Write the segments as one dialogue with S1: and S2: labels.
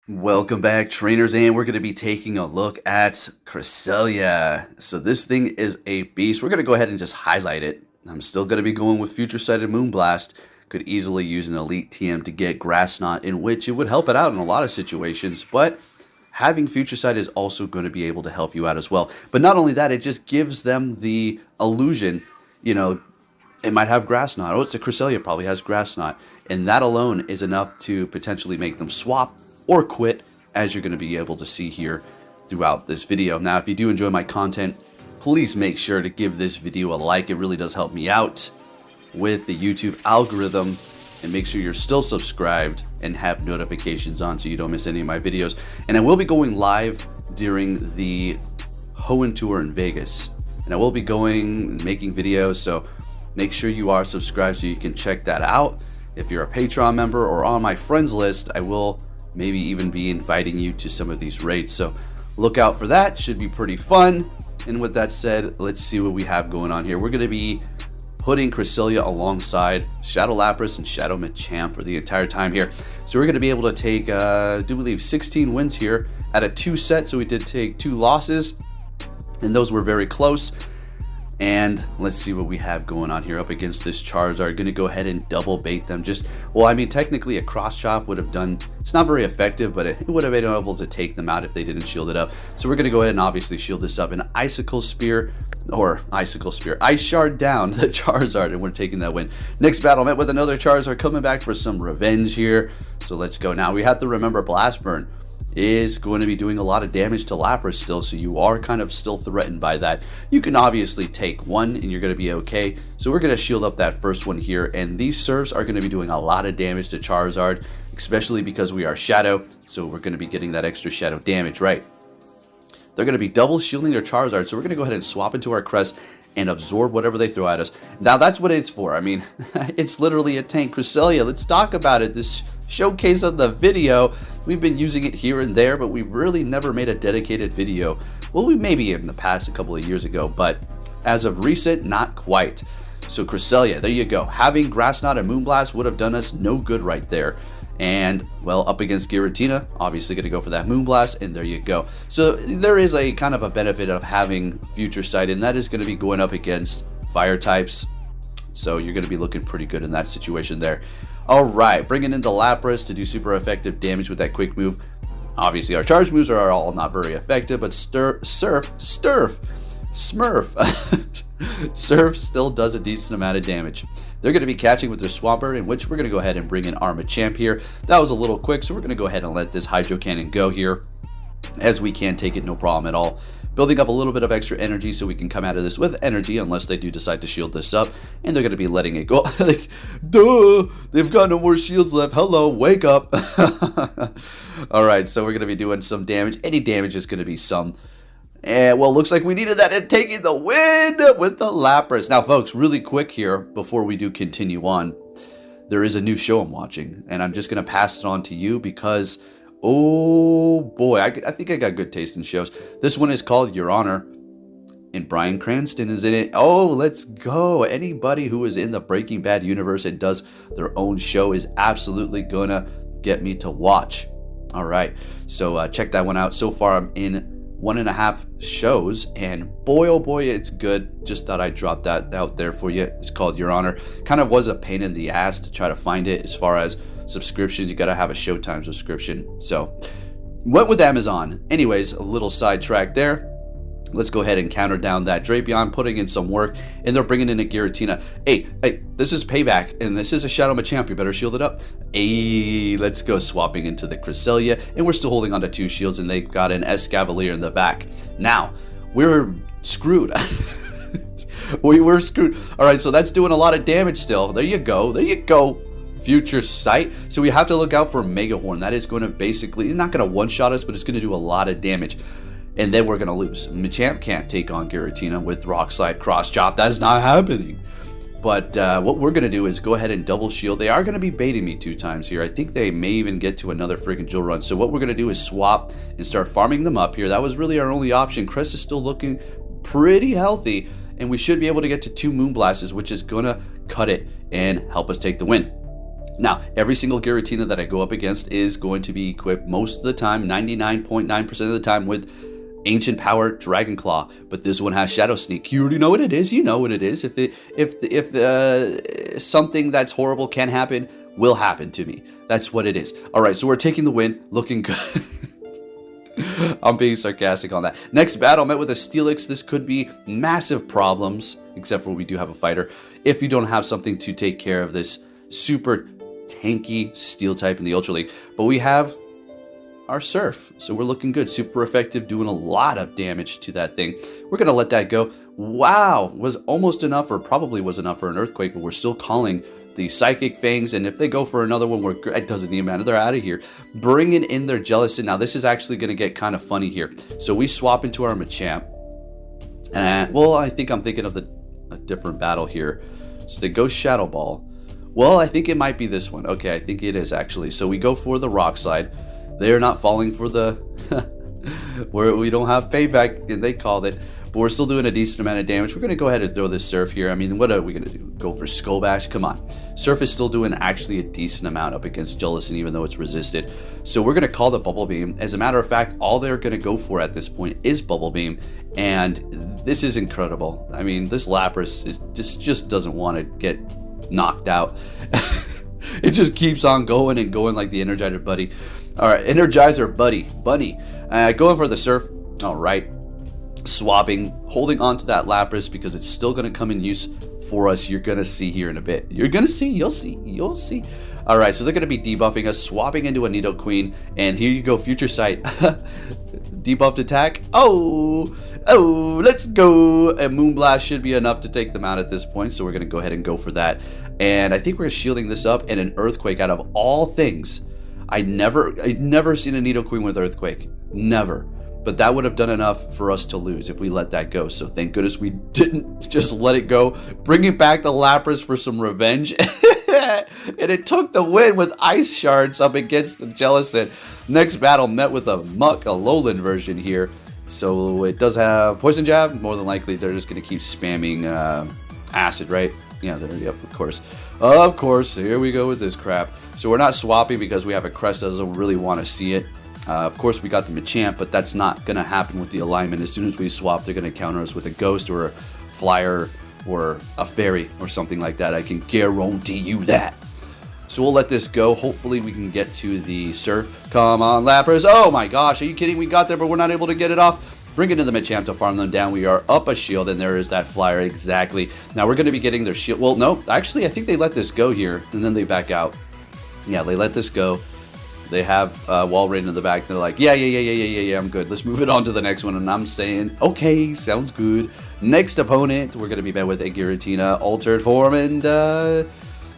S1: Welcome back, trainers, and we're going to be taking a look at Cresselia. So this thing is a beast. We're going to go ahead and just highlight it. I'm still going to be going with Future Sighted Moonblast. Could easily use an Elite TM to get Grass Knot, in which it would help it out in a lot of situations, but having Future Sight is also going to be able to help you out as well. But not only that, it just gives them the illusion, it might have Grass Knot. Oh, it's a Cresselia, probably has Grass Knot. And that alone is enough to potentially make them swap or quit, as you're going to be able to see here throughout this video. Now, if you do enjoy my content, please make sure to give this video a like. It really does help me out with the YouTube algorithm. And make sure you're still subscribed and have notifications on so you don't miss any of my videos. And I will be going live during the Hoenn Tour in Vegas. And I will be going and making videos, so make sure you are subscribed so you can check that out. If you're a Patreon member or on my friends list, I will maybe even be inviting you to some of these raids. So look out for that. Should be pretty fun. And with that said, let's see what we have going on here. We're going to be putting Cresselia alongside Shadow Lapras and Shadow Machamp for the entire time here. So we're going to be able to take, I do believe, 16 wins here at a 2 set. So we did take 2 losses, and those were very close. And let's see what we have going on here up against this Charizard. Going to go ahead and double bait them. Technically a cross chop would have done, it's not very effective, but it would have been able to take them out if they didn't shield it up. So we're going to go ahead and obviously shield this up. An Ice Shard down the Charizard, and we're taking that win. Next battle met with another Charizard, coming back for some revenge here. So let's go. Now we have to remember Blast Burn is going to be doing a lot of damage to Lapras still, so you are kind of still threatened by that. You can obviously take one and you're going to be okay. So we're going to shield up that first one here, and these serves are going to be doing a lot of damage to Charizard, especially because we are Shadow, so we're going to be getting that extra Shadow damage, right? They're going to be double shielding their Charizard, so we're going to go ahead and swap into our Crest and absorb whatever they throw at us. Now that's what it's for. I mean, it's literally a tank. Cresselia, let's talk about it. This showcase of the video, we've been using it here and there, but we've really never made a dedicated video. Well, we maybe in the past a couple of years ago, but as of recent, not quite. So Cresselia, there you go. Having Grass Knot and Moonblast would have done us no good right there. And, well, up against Giratina, obviously going to go for that Moonblast, and there you go. So there is a kind of a benefit of having Future Sight, and that is going to be going up against Fire types. So you're going to be looking pretty good in that situation there. All right, bringing in the Lapras to do super effective damage with that quick move. Obviously, our charge moves are all not very effective, but Smurf still does a decent amount of damage. They're going to be catching with their Swampert, in which we're going to go ahead and bring in our Machamp here. That was a little quick, so we're going to go ahead and let this Hydro Cannon go here, as we can take it no problem at all. Building up a little bit of extra energy so we can come out of this with energy, unless they do decide to shield this up, and they're going to be letting it go. Like, duh, they've got no more shields left. Hello, wake up. All right, so we're going to be doing some damage. Any damage is going to be some. And, well, looks like we needed that and taking the win with the Lapras. Now, folks, really quick here before we do continue on, there is a new show I'm watching, and I'm just going to pass it on to you because, oh boy, I think I got good taste in shows. This one is called Your Honor, and Bryan Cranston is in it. Oh, let's go. Anybody who is in the Breaking Bad universe and does their own show is absolutely going to get me to watch. All right, so check that one out. So far, I'm in 1.5 shows, and boy oh boy, it's good. Just thought I'd drop that out there for you. It's called Your Honor. Kind of was a pain in the ass to try to find it. As far as subscriptions, you got to have a Showtime subscription, so went with Amazon. Anyways, a little sidetrack there. Let's go ahead and counter down that Drapion, putting in some work, and they're bringing in a Giratina. Hey, this is payback, and this is a Shadow Machamp. You better shield it up. Hey, let's go swapping into the Cresselia, and we're still holding on to 2 shields, and they've got an Escavalier in the back. Now, we're screwed. We were screwed. All right, so that's doing a lot of damage still. There you go. There you go. Future Sight. So we have to look out for Mega Horn. That is going to basically, not going to one-shot us, but it's going to do a lot of damage. And then we're going to lose. Machamp can't take on Giratina with Rock Slide Cross Chop. That's not happening. But what we're going to do is go ahead and double shield. They are going to be baiting me 2 times here. I think they may even get to another freaking Jewel Run. So what we're going to do is swap and start farming them up here. That was really our only option. Crest is still looking pretty healthy, and we should be able to get to 2 Moonblasts, which is going to cut it and help us take the win. Now, every single Giratina that I go up against is going to be equipped most of the time, 99.9% of the time, with Ancient Power Dragon Claw, but this one has Shadow Sneak. You already know what it is. You know what it is. If something that's horrible can happen, will happen to me. That's what it is. All right, so we're taking the win, looking good. I'm being sarcastic on that. Next battle, met with a Steelix. This could be massive problems, except for we do have a fighter. If you don't have something to take care of this super tanky Steel type in the Ultra League, but we have our Surf, so we're looking good. Super effective, doing a lot of damage to that thing. We're gonna let that go. Wow, was almost enough, or probably was enough for an Earthquake, but we're still calling the Psychic Fangs, and if they go for another one, it doesn't even matter. They're out of here. Bringing in their Jellicent. Now, this is actually gonna get kind of funny here. So we swap into our Machamp, and well, I think I'm thinking of a different battle here. So they go Shadow Ball. Well, I think it might be this one. Okay, I think it is actually. So we go for the Rock Slide. They are not falling for the where we don't have payback, and they called it, but we're still doing a decent amount of damage. We're going to go ahead and throw this Surf here. I mean, what are we going to do? Go for Skull Bash? Come on. Surf is still doing actually a decent amount up against Jellicent, even though it's resisted. So we're going to call the Bubble Beam. As a matter of fact, all they're going to go for at this point is Bubble Beam, and this is incredible. I mean, this Lapras just doesn't want to get knocked out. It just keeps on going and going like the Energizer Buddy. All right, Energizer Bunny. Going for the Surf. All right. Swapping, holding on to that Lapras because it's still going to come in use for us. You're going to see here in a bit. You're going to see. You'll see. All right, so they're going to be debuffing us, swapping into a Nidoqueen. And here you go, Future Sight. Debuffed attack. Oh, let's go. And Moonblast should be enough to take them out at this point. So we're going to go ahead and go for that. And I think we're shielding this up, and an Earthquake out of all things. I'd never seen a Nidoqueen with Earthquake. Never. But that would have done enough for us to lose if we let that go. So thank goodness we didn't just let it go. Bringing back the Lapras for some revenge. And it took the win with Ice Shards up against the Jellicent. Next battle met with a Muck, a Alolan version here. So it does have Poison Jab. More than likely they're just going to keep spamming Acid, right? Yeah, yep, of course. Of course, here we go with this crap. So we're not swapping because we have a Crest that doesn't really want to see it. Of course, we got the Machamp, but that's not going to happen with the alignment. As soon as we swap, they're going to counter us with a Ghost or a Flyer or a Fairy or something like that. I can guarantee you that. So we'll let this go. Hopefully, we can get to the Surf. Come on, Lapras. Oh my gosh, are you kidding? We got there, but we're not able to get it off. Bring it to the Machamp to farm them down. We are up a shield, and there is that Flyer. Exactly. Now, we're going to be getting their shield. Well, no, actually, I think they let this go here, and then they back out. Yeah, they let this go. They have Walrein in the back. They're like, yeah, I'm good. Let's move it on to the next one. And I'm saying, okay, sounds good. Next opponent, we're going to be met with a Giratina altered form. And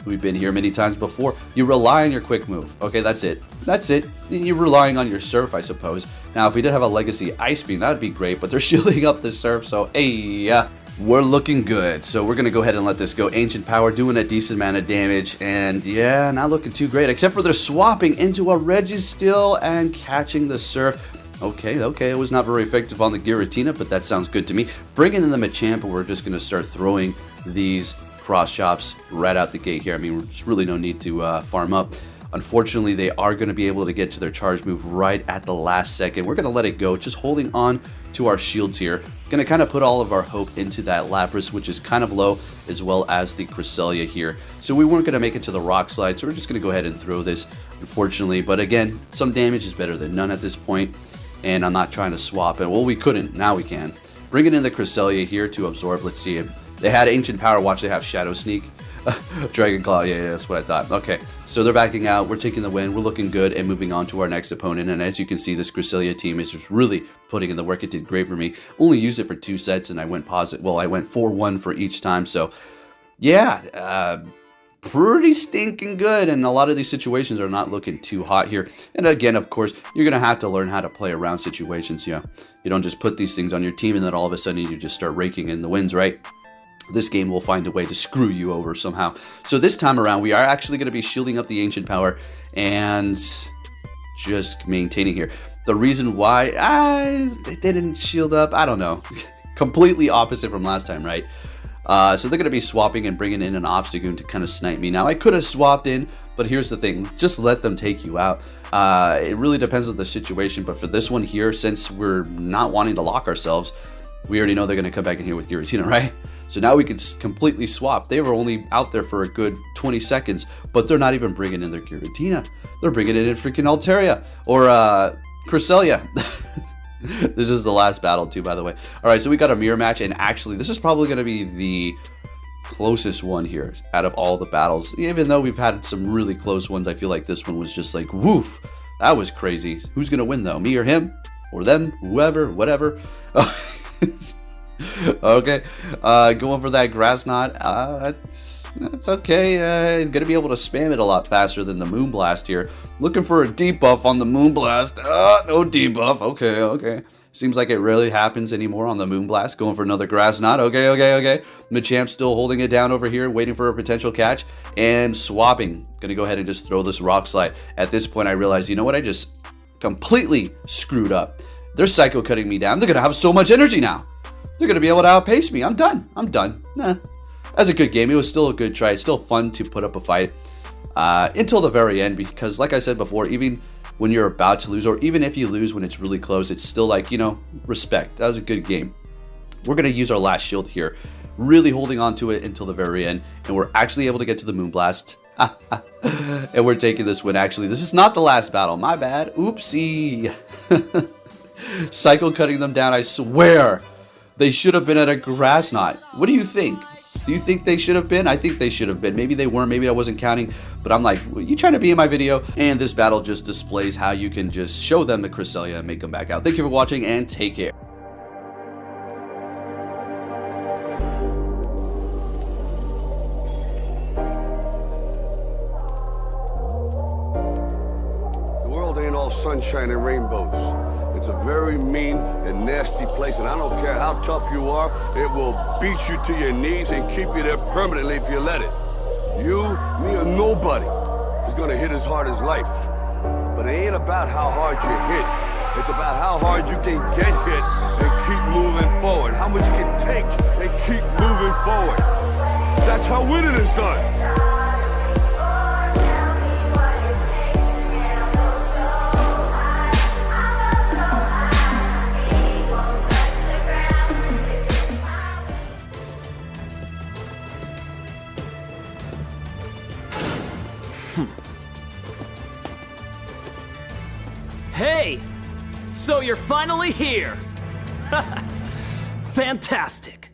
S1: we've been here many times before. You rely on your quick move. Okay, that's it. That's it. You're relying on your Surf, I suppose. Now, if we did have a Legacy Ice Beam, that would be great. But they're shielding up the Surf. So, hey, we're looking good. So we're going to go ahead and let this go. Ancient Power doing a decent amount of damage. And yeah, not looking too great. Except for they're swapping into a Registeel and catching the Surf. Okay, it was not very effective on the Giratina, but that sounds good to me. Bringing in the Machamp, and we're just going to start throwing these cross chops right out the gate here. I mean, there's really no need to farm up. Unfortunately, they are going to be able to get to their charge move right at the last second. We're going to let it go, just holding on to our shields here. Going to kind of put all of our hope into that Lapras, which is kind of low, as well as the Cresselia here. So we weren't going to make it to the Rock Slide, so we're just going to go ahead and throw this, unfortunately. But again, some damage is better than none at this point, and I'm not trying to swap it. Well, we couldn't. Now we can. Bringing in the Cresselia here to absorb. Let's see. They had Ancient Power. Watch, they have Shadow Sneak. Dragon Claw, yeah, that's what I thought. Okay, so they're backing out. We're taking the win. We're looking good and moving on to our next opponent. And as you can see, this Cresselia team is just really putting in the work. It did great for me. Only used it for 2 sets, and I went positive. Well, I went 4-1 for each time. So, yeah, pretty stinking good. And a lot of these situations are not looking too hot here. And again, of course, you're going to have to learn how to play around situations. Yeah, you don't just put these things on your team and then all of a sudden you just start raking in the wins, right? This game will find a way to screw you over somehow. So this time around, we are actually going to be shielding up the Ancient Power and just maintaining here. The reason why they didn't shield up, I don't know. Completely opposite from last time, right? So they're going to be swapping and bringing in an Obstagoon to kind of snipe me. Now, I could have swapped in But here's the thing, just let them take you out. It really depends on the situation, but for this one here, since we're not wanting to lock ourselves, we already know they're going to come back in here with Giratina, right? So now we can completely swap. They were only out there for a good 20 seconds, but they're not even bringing in their Giratina. They're bringing it in freaking Altaria or Cresselia. This is the last battle too, by the way. All right, so we got a mirror match, and actually this is probably going to be the closest one here out of all the battles. Even though we've had some really close ones, I feel like this one was just like, woof, that was crazy. Who's going to win though? Me or him? Or them? Whoever? Whatever. Okay, going for that grass knot. That's okay. Gonna be able to spam it a lot faster than the Moonblast here. Looking for a debuff on the Moonblast. No debuff. Okay. Seems like it rarely happens anymore on the Moonblast. Going for another grass knot. Okay. Machamp still holding it down over here, waiting for a potential catch and swapping. Gonna go ahead and just throw this Rock Slide. At this point, I realize, you know what? I just completely screwed up. They're Psycho Cutting me down. They're gonna have so much energy now. They're going to be able to outpace me. I'm done. Nah. That's a good game. It was still a good try. It's still fun to put up a fight until the very end, because like I said before, even when you're about to lose, or even if you lose when it's really close, it's still like, you know, respect. That was a good game. We're going to use our last shield here, really holding on to it until the very end, and we're actually able to get to the Moonblast. And we're taking this win. Actually, this is not the last battle. My bad. Oopsie. Psycho Cutting them down, I swear. They should have been at a grass knot. What do you think? Do you think they should have been? I think they should have been. Maybe they weren't. Maybe I wasn't counting. But I'm like, well, you trying to be in my video? And this battle just displays how you can just show them the Cresselia and make them back out. Thank you for watching, and take care.
S2: The world ain't all sunshine and rainbows. It's a very mean and nasty place, and I don't care how tough you are, it will beat you to your knees and keep you there permanently if you let it. You, me, or nobody is gonna hit as hard as life. But it ain't about how hard you hit. It's about how hard you can get hit and keep moving forward. How much you can take and keep moving forward. That's how winning is done.
S3: Hey! So you're finally here! Fantastic!